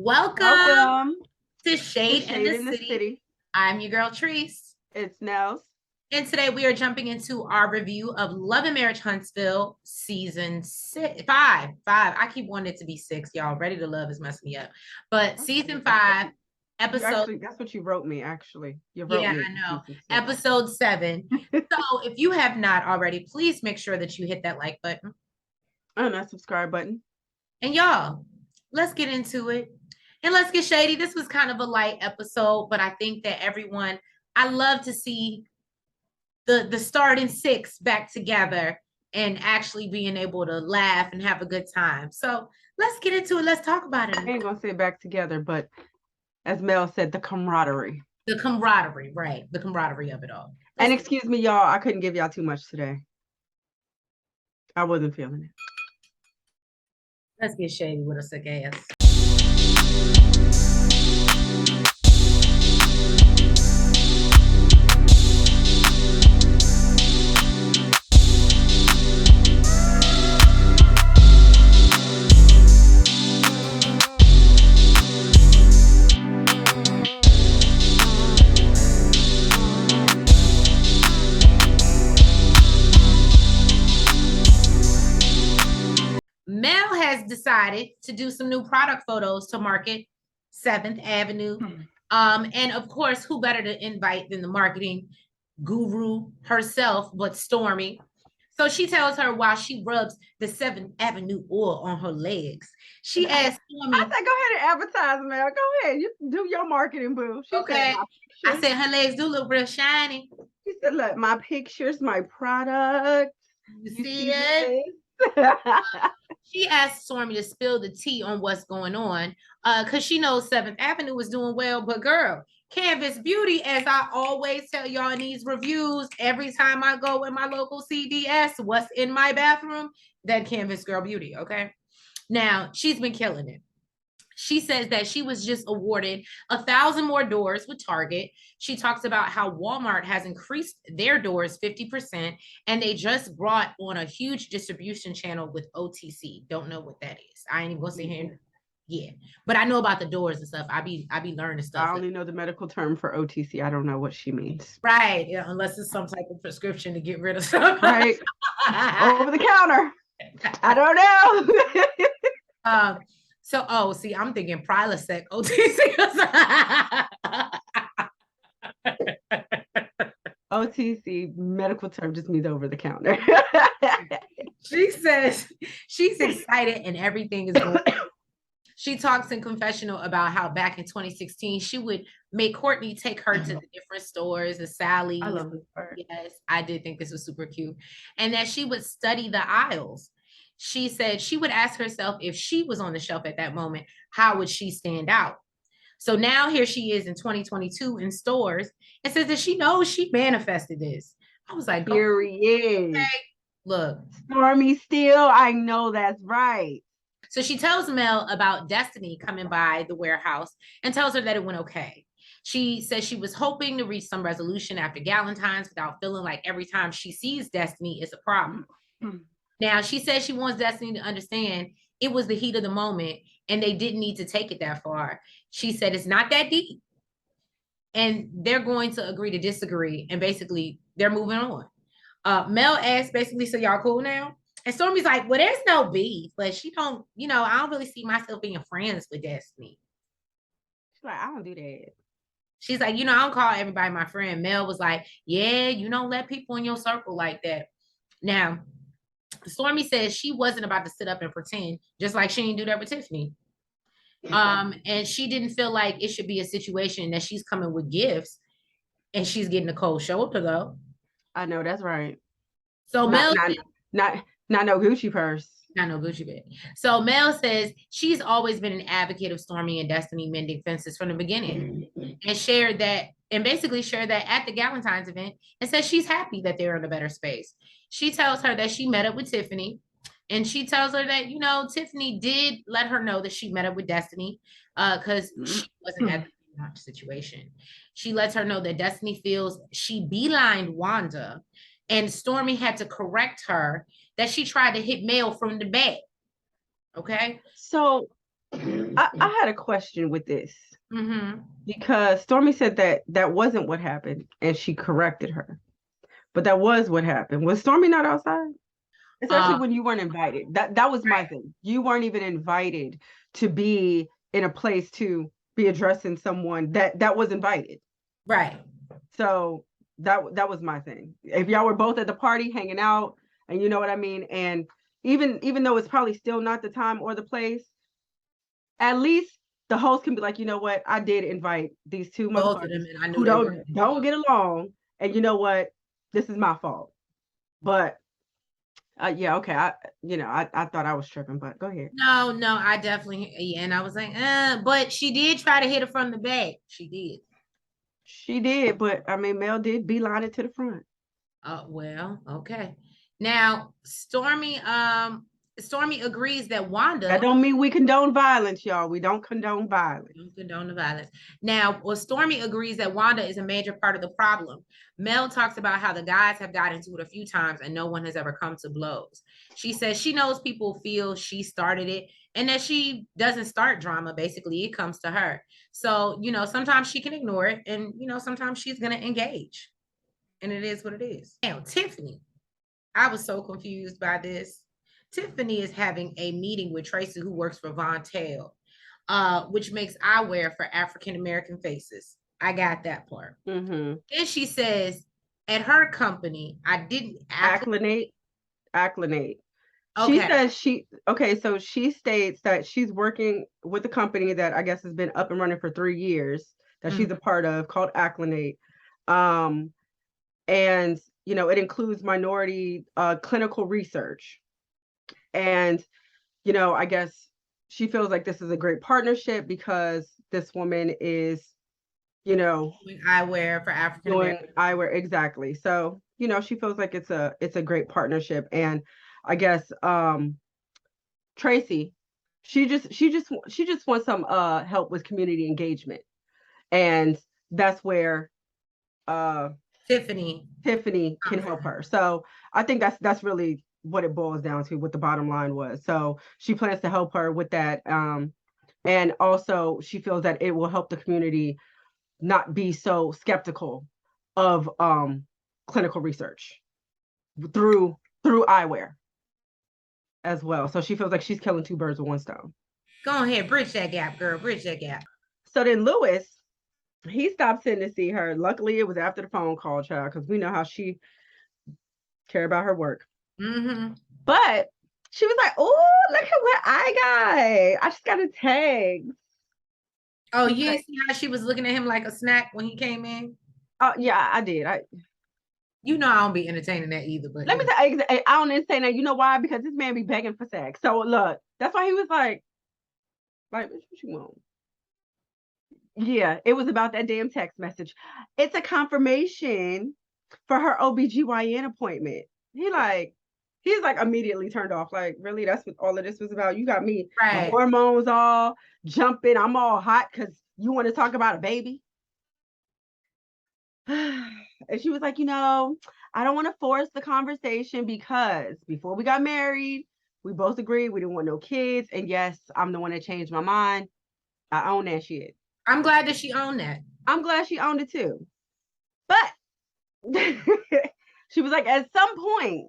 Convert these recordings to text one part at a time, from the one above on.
Welcome Welcome to to Shade in Shade the in the City. City. I'm your girl, Treese. It's Nels. And today we are jumping into our review of Love and Marriage Huntsville season five. I keep wanting it to be 6, y'all. Ready to Love is messing me up. But season 5, episode. That's what you wrote me, actually. You wrote Yeah, me. I know. Episode 7. So if you have not already, please make sure that you hit that like button. And that subscribe button. And y'all, let's get into it. And let's get shady. This was kind of a light episode, but I think that I love to see the starting 6 back together and actually being able to laugh and have a good time. So let's get into it. Let's talk about it. I ain't gonna say back together, but as Mel said, the camaraderie. The camaraderie, right? The camaraderie of it all. And excuse me, y'all, I couldn't give y'all too much today. I wasn't feeling it. Let's get shady with a sick ass. Mel has decided to do some new product photos to market 7th Avenue. And of course, who better to invite than the marketing guru herself, but Stormy. So she tells her while she rubs the 7th Avenue oil on her legs. She asked Stormy. I said, go ahead and advertise, Mel. Go ahead. You do your marketing, boo. Okay. I said her legs do look real shiny. She said, look, my pictures, my products. You see it? She asked Stormy to spill the tea on what's going on because she knows 7th Avenue is doing well. But girl, Canvas Beauty, as I always tell y'all in these reviews, every time I go in my local CVS, what's in my bathroom? That Canvas Girl Beauty, okay? Now, she's been killing it. She says that she was just awarded 1,000 more doors with Target. She talks about how Walmart has increased their doors 50%, and they just brought on a huge distribution channel with OTC. Don't know what that is. I ain't even gonna say here. Yeah, but I know about the doors and stuff. I be learning stuff. I only know the medical term for OTC. I don't know what she means. Right, yeah, unless it's some type of prescription to get rid of stuff. Right, over the counter. I don't know. So, see, I'm thinking Prilosec, OTC. OTC medical term just means over the counter. She says she's excited and everything is going. She talks in confessional about how back in 2016, she would make Courtney take her to the different stores, the Sally's. I love this part. Yes, I did think this was super cute. And that she would study the aisles. She said she would ask herself if she was on the shelf at that moment, how would she stand out? So now here she is in 2022 in stores and says that she knows she manifested this. I was like, period. Okay. Look. Stormy Steele, I know that's right. So she tells Mel about Destiny coming by the warehouse and tells her that it went okay. She says she was hoping to reach some resolution after Galentine's without feeling like every time she sees Destiny is a problem. Now, she says she wants Destiny to understand it was the heat of the moment and they didn't need to take it that far. She said it's not that deep. And they're going to agree to disagree. And basically, they're moving on. Mel asked basically, so y'all cool now? And Stormy's like, well, there's no beef. But she don't, I don't really see myself being friends with Destiny. She's like, I don't do that. She's like, I don't call everybody my friend. Mel was like, yeah, you don't let people in your circle like that. Now, Stormy says she wasn't about to sit up and pretend, just like she didn't do that with Tiffany. And she didn't feel like it should be a situation that she's coming with gifts and she's getting a cold shoulder though. I know, that's right. So Mel, not no Gucci purse. Not no Gucci bag. So Mel says she's always been an advocate of Stormy and Destiny mending fences from the beginning, and basically shared that at the Galentine's event, and says she's happy that they're in a better space. She tells her that she met up with Tiffany, and she tells her that Tiffany did let her know that she met up with Destiny because she wasn't at the situation. She lets her know that Destiny feels she beelined Wanda, and Stormy had to correct her that she tried to hit Mel from the back. Okay. So I had a question with this Mm-hmm. because Stormy said that that wasn't what happened and she corrected her. But that was what happened. Was Stormy not outside? Especially when you weren't invited. That was my thing. You weren't even invited to be in a place to be addressing someone that was invited. Right. So that was my thing. If y'all were both at the party hanging out, and you know what I mean, and even though it's probably still not the time or the place, at least the host can be like, you know what, I did invite these two Both of them, motherfuckers and I knew who they were. don't get along, and you know what, this is my fault. But yeah, okay, I thought I was tripping, but go ahead. No, I definitely, yeah, and I was like, but she did try to hit her from the back. She did. She did, but I mean, Mel did beeline it to the front. Well, okay. Now, Stormy agrees that Wanda. That don't mean we condone violence, y'all. We don't condone violence. Don't condone the violence. Now, well, Stormy agrees that Wanda is a major part of the problem. Mel talks about how the guys have got into it a few times and no one has ever come to blows. She says she knows people feel she started it and that she doesn't start drama. Basically, it comes to her. So, sometimes she can ignore it and, sometimes she's going to engage. And it is what it is. Now, Tiffany, I was so confused by this. Tiffany is having a meeting with Tracy, who works for Von Tail, which makes eyewear for African American faces. I got that part. Mm-hmm. Then she says, at her company, I didn't acclinate. Okay. She says so she states that she's working with a company that I guess has been up and running for 3 years that she's a part of called Acclinate. And it includes minority clinical research. And I guess she feels like this is a great partnership because this woman is doing eyewear for African American. Eyewear, exactly. So she feels like it's a great partnership. And I guess Tracy, she just wants some help with community engagement, and that's where Tiffany can help her. So I think that's really what it boils down to, what the bottom line was. So she plans to help her with that, and also she feels that it will help the community not be so skeptical of clinical research through eyewear as well. So she feels like she's killing two birds with one stone. Go ahead, bridge that gap, girl. Bridge that gap. So then Lewis, he stopped in to see her. Luckily, it was after the phone call, child, because we know how she care about her work. Mm-hmm. But she was like, "Oh, look at what I got! I just got a text." Oh, you didn't see how she was looking at him like a snack when he came in? Oh, yeah, I did. I don't be entertaining that either. But let me tell you, I don't entertain that. You know why? Because this man be begging for sex. So look, that's why he was like, what you want? Yeah, it was about that damn text message. It's a confirmation for her OBGYN appointment. He's like immediately turned off. Like, really? That's what all of this was about? You got me, my hormones all jumping. I'm all hot because you want to talk about a baby. And she was like, I don't want to force the conversation because before we got married, we both agreed we didn't want no kids. And yes, I'm the one that changed my mind. I own that shit. I'm glad that she owned that. I'm glad she owned it too. But she was like, at some point,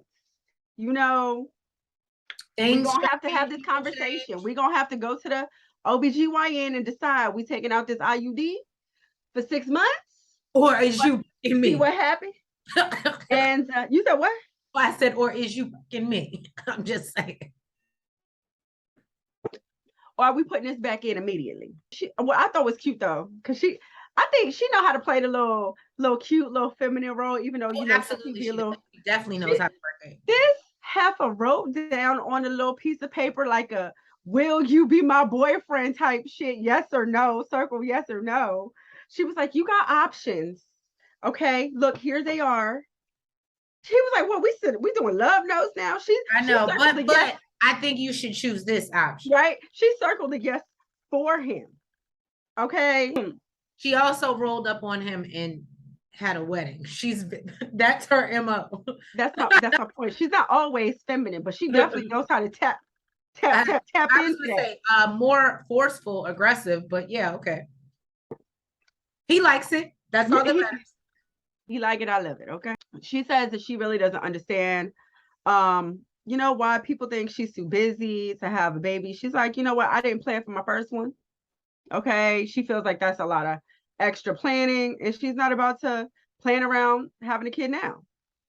we're going to have this conversation. We're going to have to go to the OBGYN and decide we taking out this IUD for 6 months. Or is you fucking me? See what happened? And you said what? Well, I said, or is you fucking me? I'm just saying. Or are we putting this back in immediately? What I thought was cute though, because I think she know how to play the little cute, little feminine role, even though absolutely, she definitely knows how to work it. This heifer wrote down on a little piece of paper like a "Will you be my boyfriend?" type shit, yes or no, circle yes or no. She was like, you got options. Okay, look, here they are. She was like, well, we doing love notes now. I know, but I think you should choose this option. Right? She circled the yes for him. Okay. She also rolled up on him and had a wedding. That's her MO. That's her point. She's not always feminine, but she definitely knows how to tap Tap, tap, tap I was into gonna that. say more forceful, aggressive, but yeah, okay. He likes it. That's all that matters. He like it, I love it. Okay. She says that she really doesn't understand why people think she's too busy to have a baby. She's like, you know what? I didn't plan for my first one. Okay. She feels like that's a lot of extra planning, and she's not about to plan around having a kid now.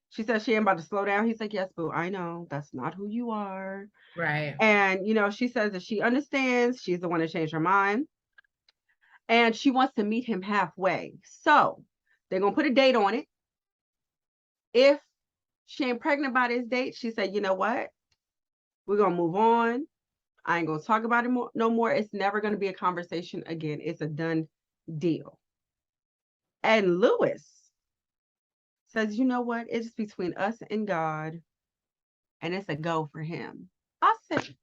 She says she ain't about to slow down. He's like, yes, boo, I know. That's not who you are. Right. And, she says that she understands. She's the one to change her mind. And she wants to meet him halfway. So they're going to put a date on it. If she ain't pregnant by this date, she said, you know what? We're going to move on. I ain't going to talk about it no more. It's never going to be a conversation again. It's a done deal. And Lewis says, you know what? It's between us and God. And it's a go for him. I said,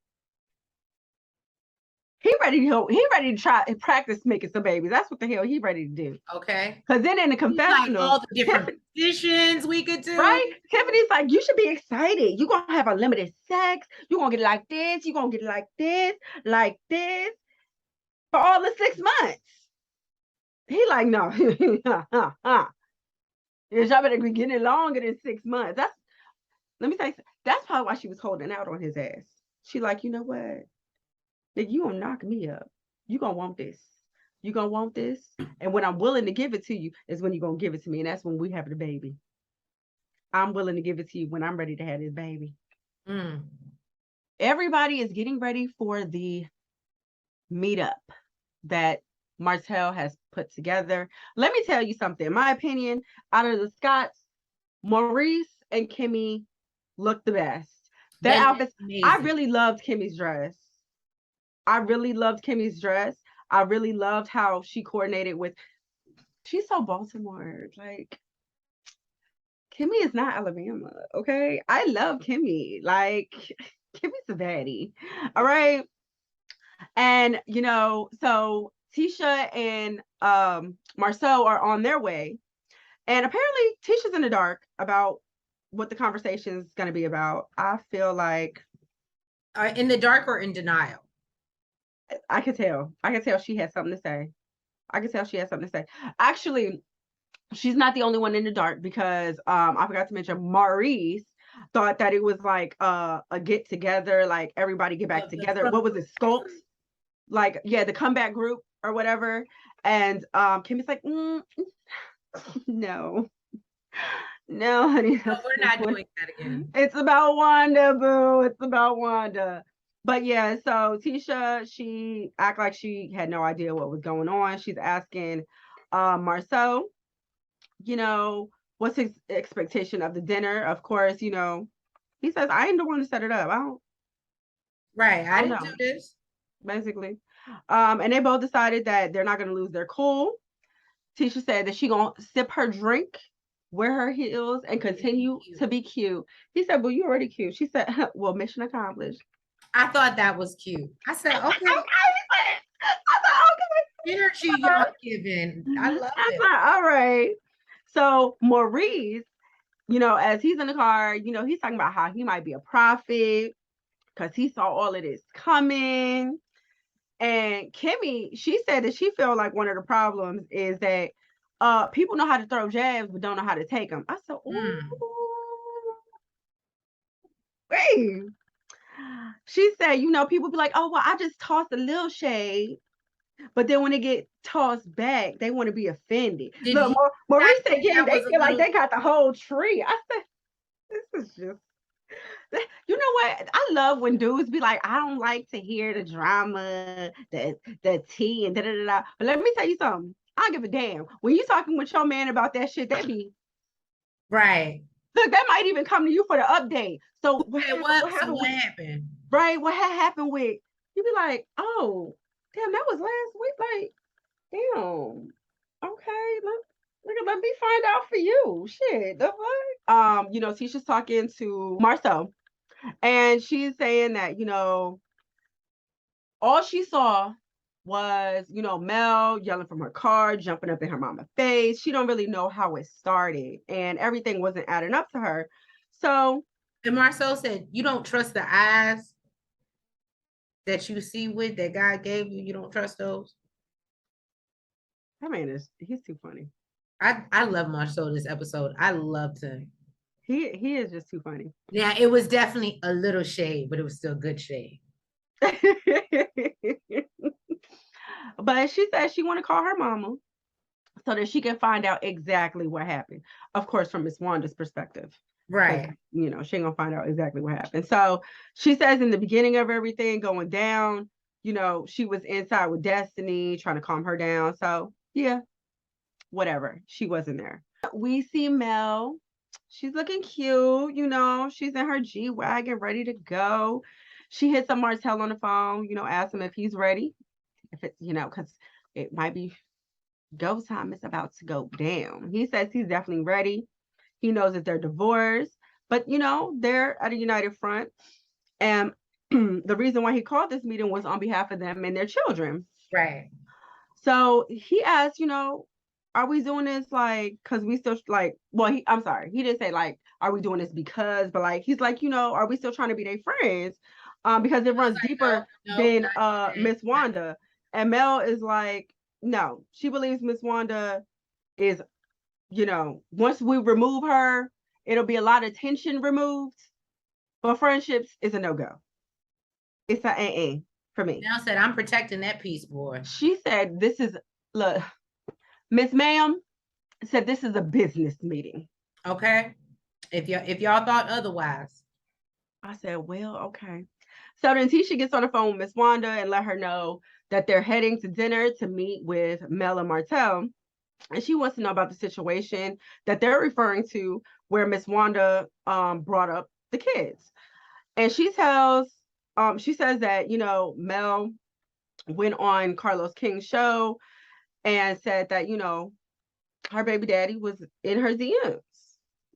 he ready to try and practice making some babies. That's what the hell he ready to do. Okay. Because then in the confessional, like all the different positions we could do. Right? Tiffany's like, you should be excited. You're going to have unlimited sex. You're going to get it like this. You're going to get it like this for all the 6 months. He like, no. Y'all better be getting it longer than 6 months. Let me say, that's probably why she was holding out on his ass. She like, you know what? You gonna knock me up. You gonna want this. You gonna want this. And when I'm willing to give it to you is when you're gonna give it to me. And that's when we have the baby. I'm willing to give it to you when I'm ready to have this baby. Everybody is getting ready for the meetup that Martell has put together. Let me tell you something. In my opinion, out of the Scotts, Maurice and Kimmy look the best. Their outfits. I really loved Kimmy's dress. I really loved how she coordinated with. She's so Baltimore. Like, Kimmy is not Alabama. Okay. I love Kimmy. Like, Kimmy's a baddie. All right. And, so Tisha and Marceau are on their way. And apparently Tisha's in the dark about what the conversation is going to be about. I feel like. In the dark or in denial? I could tell she had something to say. Actually, she's not the only one in the dark because I forgot to mention Maurice thought that it was like a get together, like everybody get back together. What was it, Skulks? Like, yeah, the comeback group or whatever. And Kimmy's like, no, honey. No, we're not doing that again. It's about Wanda, boo. It's about Wanda. But yeah, so Tisha, she act like she had no idea what was going on. She's asking Marceau, what's his expectation of the dinner? Of course, he says, I ain't the one to set it up. I didn't do this. Basically. And they both decided that they're not going to lose their cool. Tisha said that she going to sip her drink, wear her heels, and continue to be cute. He said, well, you already cute. She said, well, mission accomplished. I thought that was cute. I said, okay. I thought, okay. Energy y'all giving. I love it. All right. So Maurice, as he's in the car, he's talking about how he might be a prophet because he saw all of this coming. And Kimmy, she said that she felt like one of the problems is that people know how to throw jabs but don't know how to take them. I said, ooh. Hey. She said, people be like, oh, well, I just tossed a little shade. But then when they get tossed back, they want to be offended. Look, Maurice said, yeah, they feel like they got the whole tree. I said, this is just. You know what? I love when dudes be like, I don't like to hear the drama, the tea, and da-da-da-da. But let me tell you something. I don't give a damn. When you talking with your man about that shit, that be. Right. Look, that might even come to you for the update. So what happened? Right. What had happened with, you be like, oh, damn, that was last week. Like, damn. Okay, let me find out for you. Shit, the fuck? Tisha's talking to Marceau, and she's saying that, all she saw was, Mel yelling from her car, jumping up in her mama's face. She don't really know how it started, and everything wasn't adding up to her. So, and Marceau said, you don't trust the eyes. that you see with that God gave you, you don't trust those? That man he's too funny. I love Marceau this episode. I loved him. He is just too funny. Yeah, it was definitely a little shade, but it was still good shade. But she said she want to call her mama so that she can find out exactly what happened. Of course, from Miss Wanda's perspective. Right. You know, she ain't gonna find out exactly what happened. So she says in the beginning of everything going down, you know, she was inside with Destiny trying to calm her down. So yeah, whatever. She wasn't there. We see Mel. She's looking cute, you know, she's in her G-Wagon ready to go. She hits up Martell on the phone, you know, asks him if he's ready. If it's, you know, because it might be go time is about to go down. He says he's definitely ready. He knows that they're divorced, but you know, they're at a united front. And the reason why he called this meeting was on behalf of them and their children. Right. So he asked, you know, are we doing this like because we still like, well, I'm sorry, he didn't say like, are we doing this because, but like he's like, you know, are we still trying to be their friends? Because it runs deeper than Miss Wanda. And Mel is like, no, she believes Miss Wanda is, you know, once we remove her, it'll be a lot of tension removed. But friendships is a no-go. It's a for me. Now said I'm protecting that piece, boy. She said this is look, Miss Ma'am said this is a business meeting. Okay. If y'all thought otherwise. I said, well, okay. So then Tisha gets on the phone with Miss Wanda and let her know that they're heading to dinner to meet with Mel and Martell. And she wants to know about the situation that they're referring to where Miss Wanda brought up the kids. And she says that, you know, Mel went on Carlos King's show and said that, you know, her baby daddy was in her DMs.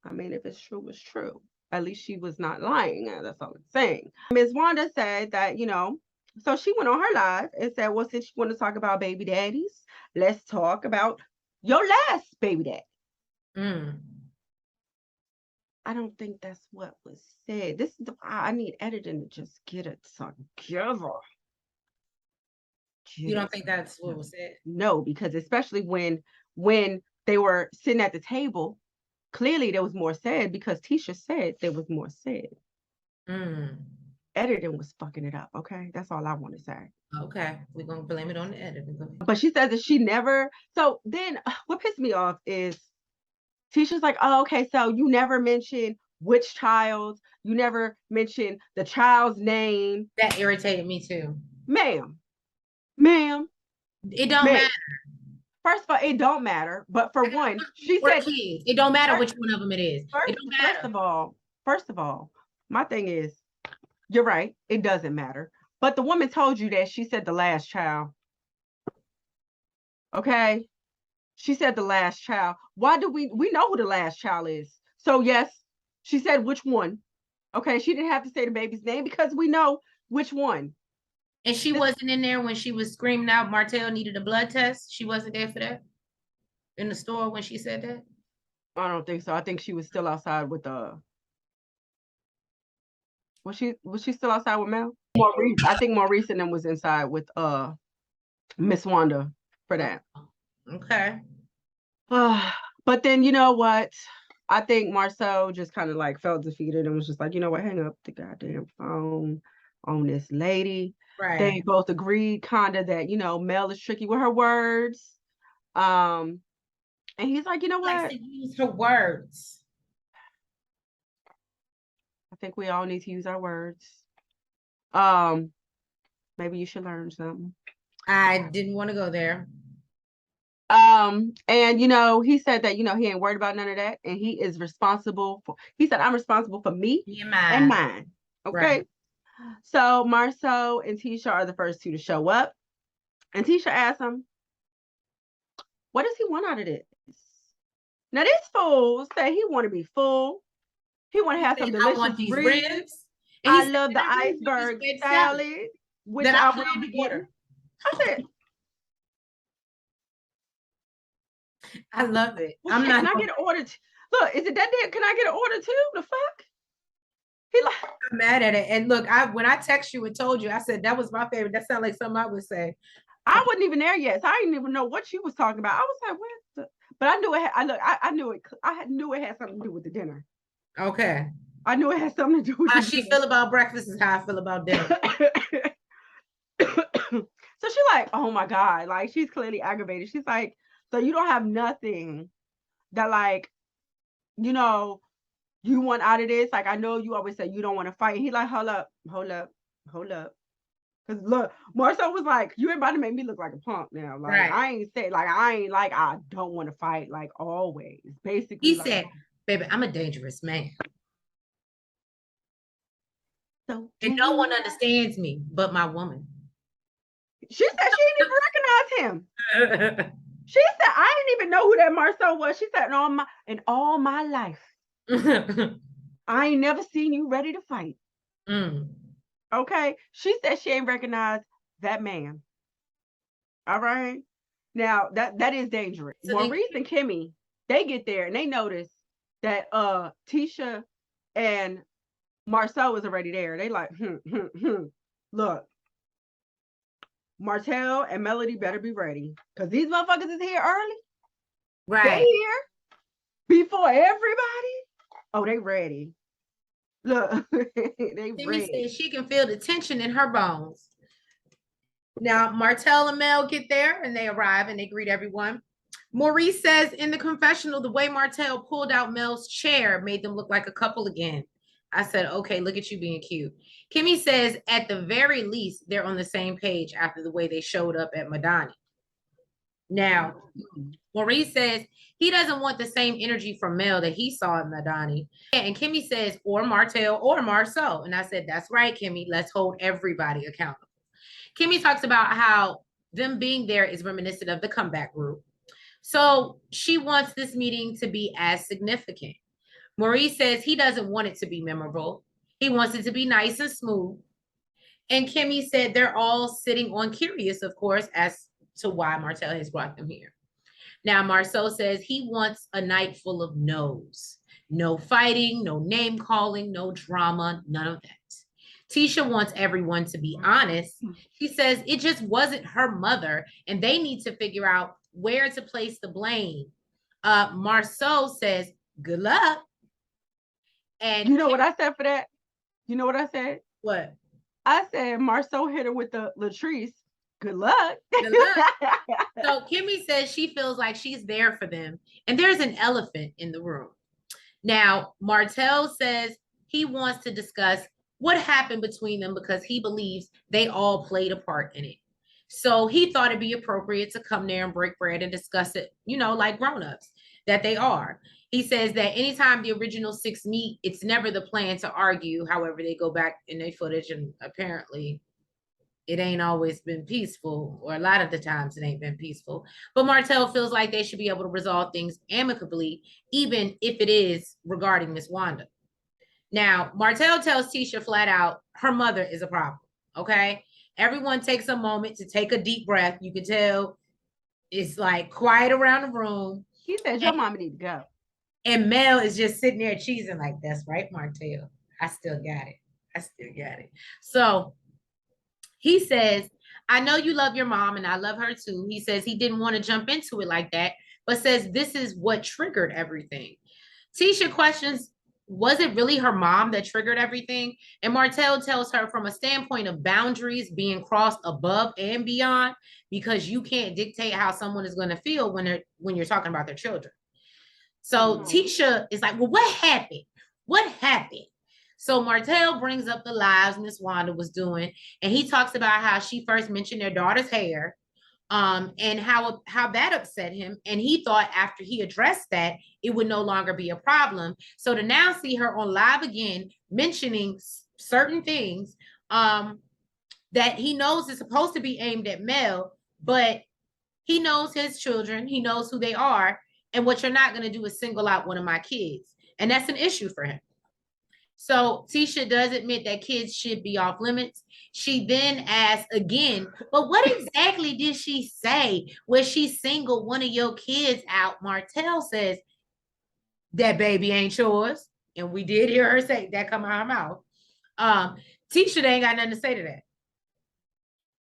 I mean, if it's true, it's true. At least she was not lying. That's all I'm saying. Ms. Wanda said that, you know, so she went on her live and said, well, since you want to talk about baby daddies, let's talk about your last baby daddy. I don't think that's what was said. This is I need editing to just get it together. You don't think that's what was said? No, because especially when they were sitting at the table, clearly there was more said because Tisha said there was more said. Editing was fucking it up. Okay, that's all I want to say. Okay, we're gonna blame it on the editing. But she says that she never. So then, what pissed me off is Tisha's like, "Oh, okay, so you never mentioned which child. You never mentioned the child's name." That irritated me too, ma'am. It don't matter. First of all, it don't matter. But for one, she said kids. It don't matter which one of them it is. It don't matter. First of all, my thing is, you're right. It doesn't matter. But the woman told you that she said the last child. Okay? She said the last child. Why do we know who the last child is? So yes, she said which one. Okay, she didn't have to say the baby's name because we know which one. And she wasn't in there when she was screaming out Martell needed a blood test. She wasn't there for that in the store when she said that. I don't think so. I think she was still outside with was she still outside with Mel? I think more recent than was inside with Miss Wanda for that. Okay. But then you know what? I think Marceau just kind of like felt defeated and was just like, you know what, hang up the goddamn phone on this lady. Right. They both agreed kind of that, you know, Mel is tricky with her words. And he's like, you know what? Likes to use her words. I think we all need to use our words. Maybe you should learn something. I didn't want to go there. And you know, he said that, you know, he ain't worried about none of that. And he is responsible for, he said, I'm responsible for me and mine. Okay. Right. So Marceau and Tisha are the first two to show up. And Tisha asked him, what does he want out of this? Now this fool said he want to be full. He want to have some delicious ribs. I love the iceberg salad without water. I said, I love it. Well, can I get an order? Look, is it that damn? Can I get an order too? The fuck? He like, I'm mad at it. And look, when I text you and told you, I said that was my favorite. That sounded like something I would say. I wasn't even there yet, so I didn't even know what she was talking about. I was like, where's the? But I knew it. I knew it. Knew it had something to do with the dinner. Okay. I knew it had something to do with How the she dinner. feel about breakfast is how I feel about dinner. So she like, oh my God, like she's clearly aggravated. She's like, so you don't have nothing that like, you know, you want out of this? Like, I know you always say you don't want to fight. He like, hold up. Cause look, Marcel was like, you ain't about to make me look like a punk now. Like, Right. I don't want to fight, like always. Basically, He like, said, baby, I'm a dangerous man. so And no one understands me but my woman. She said she didn't even recognize him. She said, I didn't even know who that Marcel was. She said, in all my life, I ain't never seen you ready to fight. Okay. She said she ain't recognized that man. All right. Now that is dangerous. So Maurice and Kimmy, they get there and they notice that Tisha and Marcel was already there. They like, look, Martell and Melody better be ready. Because these motherfuckers is here early. Right. They here before everybody. Oh, they ready. Look, they ready. Says she can feel the tension in her bones. Now, Martell and Mel get there and they arrive and they greet everyone. Maurice says in the confessional, the way Martell pulled out Mel's chair made them look like a couple again. I said, okay, look at you being cute. Kimmy says at the very least, they're on the same page after the way they showed up at Madani. Now, Maurice says he doesn't want the same energy from Mel that he saw at Madani. And Kimmy says, or Martell or Marceau. And I said, that's right, Kimmy. Let's hold everybody accountable. Kimmy talks about how them being there is reminiscent of the comeback group. So she wants this meeting to be as significant. Maurice says he doesn't want it to be memorable. He wants it to be nice and smooth. And Kimmy said they're all sitting on curious, of course, as to why Martell has brought them here. Now, Marceau says he wants a night full of no's. No fighting, no name calling, no drama, none of that. Tisha wants everyone to be honest. She says it just wasn't her mother and they need to figure out where to place the blame. Marceau says, good luck. And you know what I said for that? You know what I said? What? I said Marceau hit her with the Latrice. Good luck. Good luck. So Kimmy says she feels like she's there for them. And there's an elephant in the room. Now, Martell says he wants to discuss what happened between them because he believes they all played a part in it. So he thought it'd be appropriate to come there and break bread and discuss it, you know, like grown-ups that they are. He says that anytime the original six meet, it's never the plan to argue. However, they go back in their footage and apparently it ain't always been peaceful, or a lot of the times it ain't been peaceful. But Martell feels like they should be able to resolve things amicably, even if it is regarding Miss Wanda. Now, Martell tells Tisha flat out, her mother is a problem, okay? Everyone takes a moment to take a deep breath. You can tell it's like quiet around the room. He said, your mama need to go. And Mel is just sitting there cheesing like, that's right, Martell. I still got it. So he says, I know you love your mom and I love her too. He says he didn't want to jump into it like that, but says this is what triggered everything. Tisha questions, was it really her mom that triggered everything? And Martell tells her from a standpoint of boundaries being crossed above and beyond, because you can't dictate how someone is going to feel when you're talking about their children. So Tisha is like, well, what happened? What happened? So Martell brings up the lives Miss Wanda was doing, and he talks about how she first mentioned their daughter's hair, and how that upset him. And he thought after he addressed that, it would no longer be a problem. So to now see her on live again, mentioning certain things that he knows is supposed to be aimed at Mel, but he knows his children, he knows who they are, and what you're not going to do is single out one of my kids. And that's an issue for him. So Tisha does admit that kids should be off limits. She then asks again, but what exactly did she say? Was she single one of your kids out? Martell says, that baby ain't yours. And we did hear her say that come out of her mouth. Tisha, they ain't got nothing to say to that.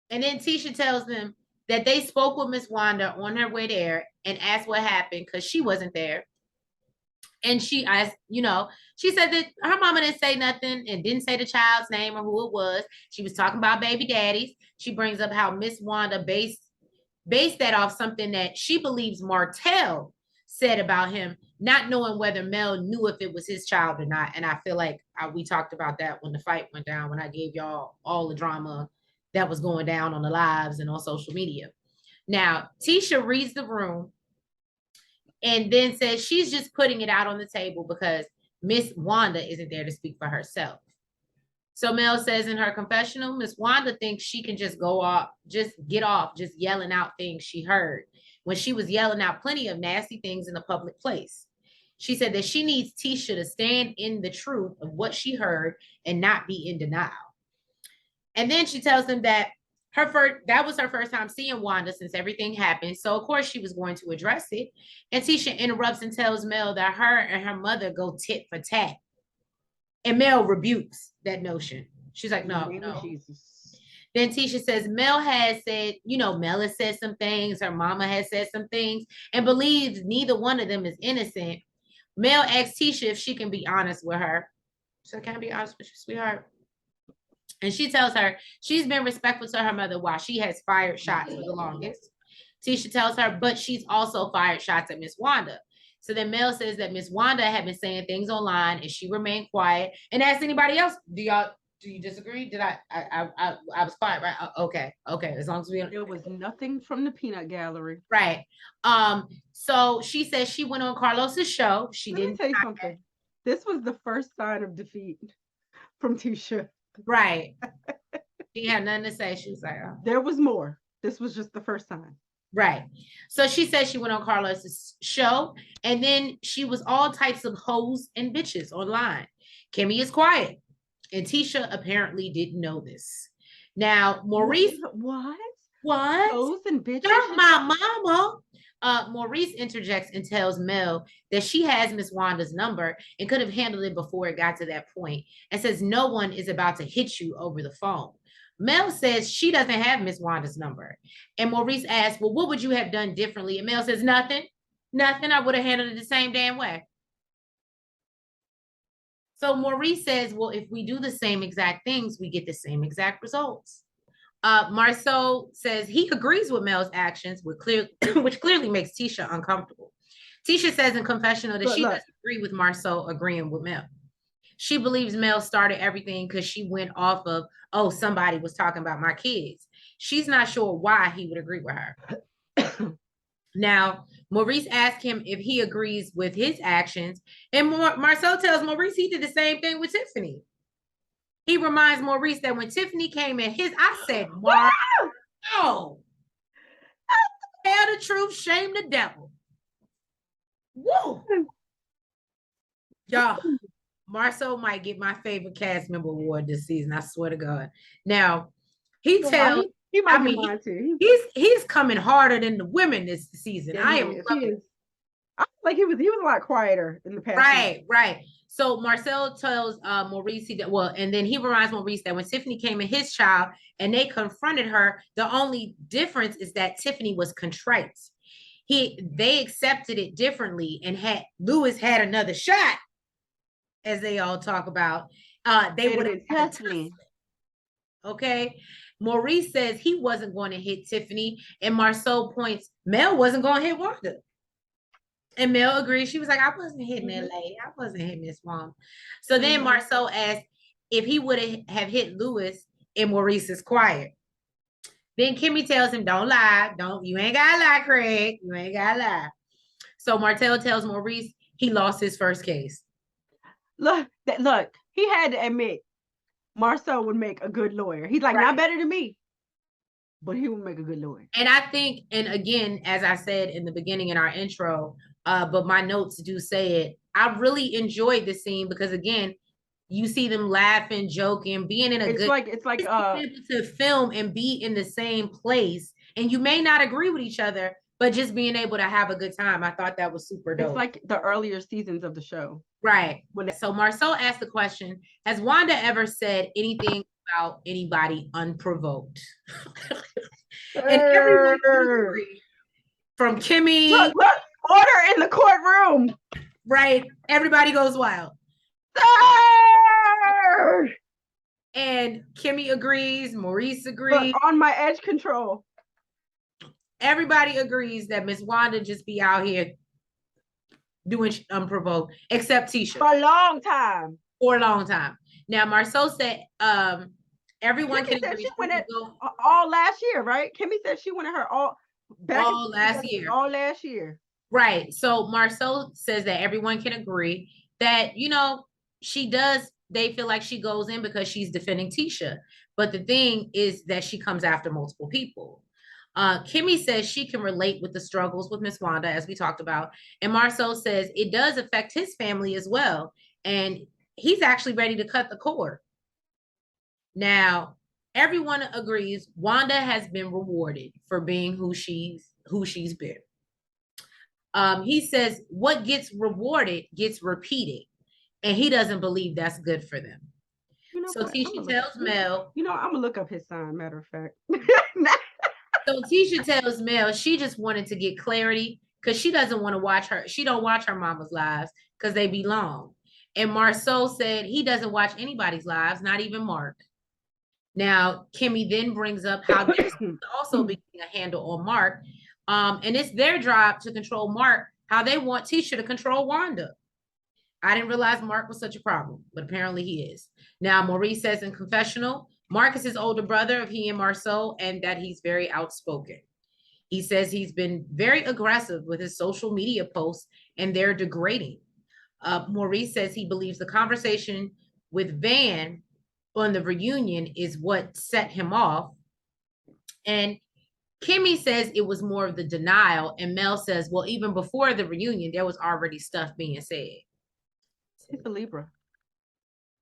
And then Tisha tells them that they spoke with Miss Wanda on her way there and asked what happened because she wasn't there. And she asked, she said that her mama didn't say nothing and didn't say the child's name or who it was. She was talking about baby daddies. She brings up how Miss Wanda based that off something that she believes Martell said about him, not knowing whether Mel knew if it was his child or not. And I feel like we talked about that when the fight went down, when I gave y'all all the drama that was going down on the lives and on social media. Now, Tisha reads the room and then says she's just putting it out on the table because Miss Wanda isn't there to speak for herself. So Mel says in her confessional, Miss Wanda thinks she can just get off yelling out things she heard when she was yelling out plenty of nasty things in a public place. She said that she needs Tisha to stand in the truth of what she heard and not be in denial. And then she tells them that that was her first time seeing Wanda since everything happened. So of course she was going to address it. And Tisha interrupts and tells Mel that her and her mother go tit for tat. And Mel rebukes that notion. She's like, no. Jesus. Then Tisha says, Mel has said, Mel has said some things. Her mama has said some things and believes neither one of them is innocent. Mel asks Tisha if she can be honest with her. So can I be honest with you, sweetheart? And she tells her she's been respectful to her mother while she has fired shots for the longest. Tisha tells her, but she's also fired shots at Miss Wanda. So then Mel says that Miss Wanda had been saying things online and she remained quiet. And ask anybody else, do you disagree? Did I was quiet, right? Okay. As long as there was nothing from the peanut gallery. Right. So she says she went on Carlos's show. Let me tell you something. This was the first sign of defeat from Tisha. Right. She had nothing to say. She was like, oh. There was more. This was just the first time. Right. So she said she went on Carlos's show and then she was all types of hoes and bitches online. Kimmy is quiet. And Tisha apparently didn't know this. Now, Maurice. What? Hoes and bitches? Not my mama. Maurice interjects and tells Mel that she has Miss Wanda's number and could have handled it before it got to that point, and says no one is about to hit you over the phone. Mel says she doesn't have Miss Wanda's number. And Maurice asks, well, what would you have done differently? And Mel says, nothing. I would have handled it the same damn way. So Maurice says, well, if we do the same exact things, we get the same exact results. Marceau says he agrees with Mel's actions, which clearly makes Tisha uncomfortable. Tisha says in confessional that she doesn't agree with Marceau agreeing with Mel. She believes Mel started everything because she went off of, somebody was talking about my kids. She's not sure why he would agree with her. Now, Maurice asked him if he agrees with his actions, and Marceau tells Maurice he did the same thing with Tiffany. He reminds Maurice that when Tiffany came in I said, Mar, tell the truth, shame the devil. Woo! Y'all, Marceau might get my favorite cast member award this season. I swear to God. Now, he tells, he might be mine too. He's coming harder than the women this season. Yeah, I feel like he was a lot quieter in the past. Right. So Marcel tells Maurice and then he reminds Maurice that when Tiffany came in his child and they confronted her, the only difference is that Tiffany was contrite. They accepted it differently and Lewis had another shot, as they all talk about. They would have tested. Okay. Maurice says he wasn't going to hit Tiffany, and Marceau points Mel wasn't going to hit Wanda. And Mel agrees. She was like, I wasn't hitting that lady. I wasn't hitting this mom. So then Marceau asked if he would have hit Lewis, and Maurice is quiet. Then Kimmy tells him, don't lie. You ain't got to lie, Craig. You ain't got to lie. So Martell tells Maurice he lost his first case. Look, he had to admit Marceau would make a good lawyer. He's like, not better than me, but he would make a good lawyer. And I think, and again, as I said in the beginning in our intro, but my notes do say it, I really enjoyed the scene because, again, you see them laughing, joking, being in it's like to film and be in the same place. And you may not agree with each other, but just being able to have a good time. I thought that was super dope. It's like the earlier seasons of the show. Right. So Marceau asked the question, has Wanda ever said anything about anybody unprovoked? And everyone agreed. From Kimmy. Look, order in the courtroom. Right. Everybody goes wild. Sir! And Kimmy agrees. Maurice agrees. Look, on my edge control. Everybody agrees that Miss Wanda just be out here doing unprovoked, except Tisha. For a long time. For a long time. Now, Marceau said everyone Kimmy can agree. She went it all last year, right? Kimmy said she wanted her all last year. All last year. Right. So Marceau says that everyone can agree that, you know, she does. They feel like she goes in because she's defending Tisha. But the thing is that she comes after multiple people. Kimmy says she can relate with the struggles with Miss Wanda, as we talked about. And Marceau says it does affect his family as well. And he's actually ready to cut the cord. Now, everyone agrees Wanda has been rewarded for being who she's been. He says what gets rewarded gets repeated, and he doesn't believe that's good for them. You know, so Tisha tells Mel. You know, I'm gonna look up his sign, matter of fact. So Tisha tells Mel she just wanted to get clarity because she doesn't want to watch her. She don't watch her mama's lives because they be long. And Marceau said he doesn't watch anybody's lives, not even Mark. Now, Kimmy then brings up how they're also being a handle on Mark. And it's their job to control Mark, how they want Tisha to control Wanda. I didn't realize Mark was such a problem, but apparently he is. Now, Maurice says in confessional, Mark is his older brother of he and Marceau, and that he's very outspoken. He says he's been very aggressive with his social media posts, and they're degrading. Maurice says he believes the conversation with Van on the reunion is what set him off. And Kimmy says it was more of the denial, and Mel says, well, even before the reunion, there was already stuff being said. He's a Libra.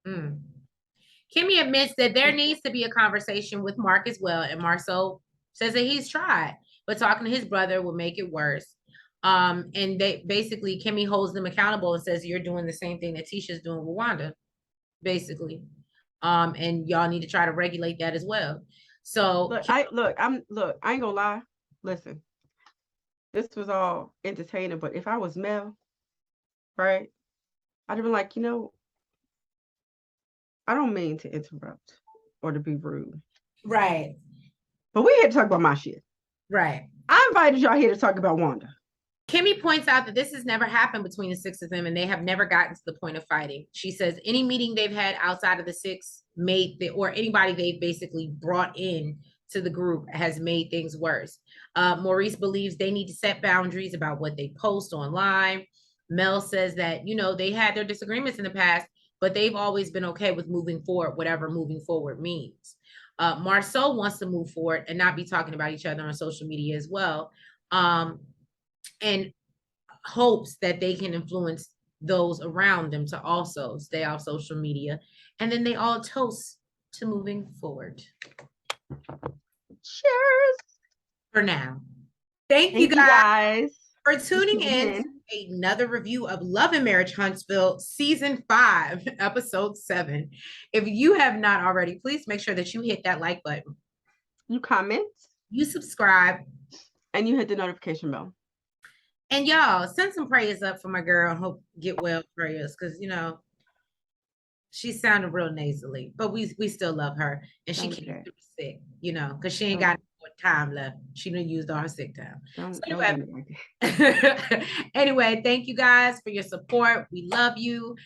Kimmy admits that there needs to be a conversation with Mark as well, and Marceau says that he's tried, but talking to his brother will make it worse. And they basically, Kimmy holds them accountable and says, you're doing the same thing that Tisha's doing with Wanda, basically. And y'all need to try to regulate that as well. So I ain't gonna lie. Listen, this was all entertaining, but if I was Mel, right, I'd have been like, you know, I don't mean to interrupt or to be rude. Right. But we're here to talk about my shit. Right. I invited y'all here to talk about Wanda. Kimmy points out that this has never happened between the six of them, and they have never gotten to the point of fighting. She says any meeting they've had outside of the six or anybody they've basically brought in to the group has made things worse. Maurice believes they need to set boundaries about what they post online. Mel says that, you know, they had their disagreements in the past, but they've always been okay with moving forward, whatever moving forward means. Marceau wants to move forward and not be talking about each other on social media as well. And hopes that they can influence those around them to also stay off social media. And then they all toast to moving forward. Cheers. For now. Thank you guys for tuning in to another review of Love and Marriage Huntsville, Season 5, Episode 7. If you have not already, please make sure that you hit that like button. You comment. You subscribe. And you hit the notification bell. And y'all, send some prayers up for my girl. Hope get well prayers, because, you know, she sounded real nasally, but we still love her. And she can't be sick, you know, because she ain't got more time left. She done used all her sick time. Anyway, thank you guys for your support. We love you.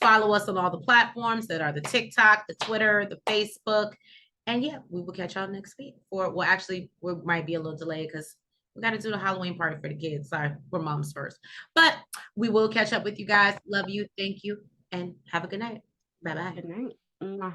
Follow us on all the platforms that are the TikTok, the Twitter, the Facebook. And yeah, we will catch y'all next week. We might be a little delayed because we got to do the Halloween party for the kids. Sorry, we're moms first. But we will catch up with you guys. Love you. Thank you. And have a good night. Bye-bye. Good night.